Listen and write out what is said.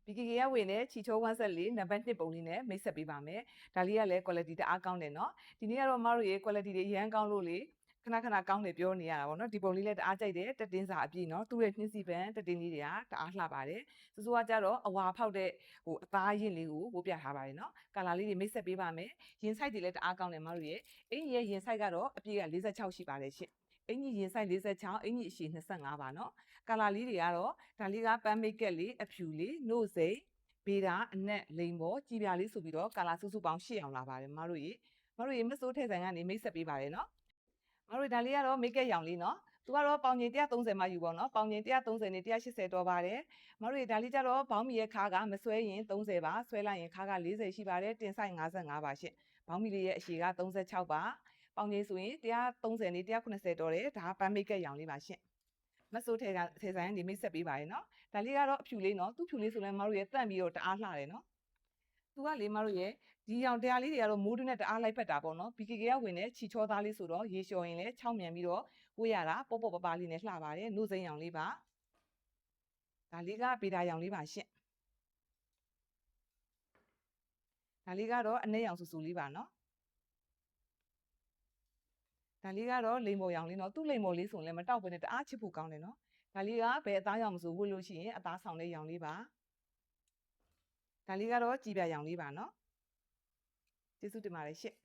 BKK ကဝင်တဲ့ချီချိုး114နံပါတ်2ပုံလေးနဲ့မိတ်ဆက်ပေးပါမယ်ဒါလေးကလည်း quality တအားကောင်းတယ်เนาะဒီနေ့ကတော့မတို့ရေ quality တွေအရန်ကောင်းလို့လေခဏကောင်းတယ်ပြောနေရတာပေါ့เนาะဒီပုံလေးလည်းတအားကြိုက်တယ်တက်တင်းစာအပြည့်เนาะသူ့ရဲ့နှင်းစီပန်တက်တင်းလေးတွေကတအားလှပါတယ်စိုးကကြတော့အဝါဖောက်တဲ့အသားရင့်လေးကိုဝတ်ပြထားပါတယ်เนาะကာလာလေးတွေမိတ်ဆက်ပေးပါမယ်ရင်ဆိုင်တွေလည်းတအားကောင်းတယ်မတို့ရေအင်ကြီးရဲ့ရင်ဆိုင်ကတော့အပြည့်က46ရှိပါတယ်ရှင့်အင်ကြီးရင်ဆိုင်46အင်ကြီးအရှည်25ပါเนาะကာလာလေးတွေကတော့ဒါလေးကပန်းမိတ်ကက်လေးအဖြူလေးနို့စိမ့်ဘေးတာအနက်လိန်ပေါ်ကြည်ပြာလေးဆိုပြီးတော့ကာလာစုစုပေါင်း8အောင်လာပါတယ်မတို့ရေမစိုးထဲဆိုင်ကနေမိတ်ဆက်ပေးပါတယ်เนาะမတို့ဒါလေးကတော့မိတ်ကက်ရောင်လေးเนาะသူကတော့ပေါင်ချိန်130မှယူပေါ့เนาะပေါင်ချိန်130နဲ့180တော့ပါတယ်မတို့ဒါလေးကြတော့ဘောင်းမီရဲ့ခါကမဆွဲရင်30ပါဆွဲလိုက်ရင်ခါက40ရှိပါတယ်တင်ဆိုင်55ပါရှင့်ဘောင်းမီလေးရဲ့အရှည်က36ပါပေါင်ချိန်ဆိုရင်130နဲ့180တော့တယ်ဒါပန်းမိတ်ကက်ရောင်လေးပါရှင့်မစိုးထဲဆိုင်ကနေမိတ်ဆက်ပေးပါတယ်เนาะဒါလေးကတော့အဖြူလေးเนาะသူ့ဖြူလေးဆိုလဲမတို့ရဲ့တန့်ပြီးတော့တအားလှတယ်เนาะသူကလေမတို့ရဲ့ဒီရောင်တရားလေးတွေကတော့မိုးတွင်းနဲ့တအားလိုက်ဖက်တာပေါ့နော် BKK ကဝင်တဲ့ချီချောသားလေးဆိုတော့ရေလျှော်ရင်လည်း6မြန်ပြီးတော့ဝေးရတာပေါ့ပေါ့ပပလေးနဲ့လှပါတယ်နှုတ်စိမ်းရောင်လေးပါဒါလေးကပေတာရောင်လေးပါရှင့်ဒါလေးကတော့အနက်ရောင်ဆူဆူလေးပါနော်ဒါလေးကတော့လိမ္မော်ရောင်လေးနော်သူ့လိမ္မော်လေးဆိုရင်လည်းမတောက်ဘဲနဲ့တအားချစ်ဖို့ကောင်းတယ်နော်ဒါလေးကဘယ်အသားရောင်မဆိုဝတ်လို့ရှိရင်အသားဆောင်တဲ့ရောင်လေးပါဒါလေးကတော့ကြည်ပြရောင်လေးပါနော်ကျေးဇူးတင်ပါတယ်ရှင့်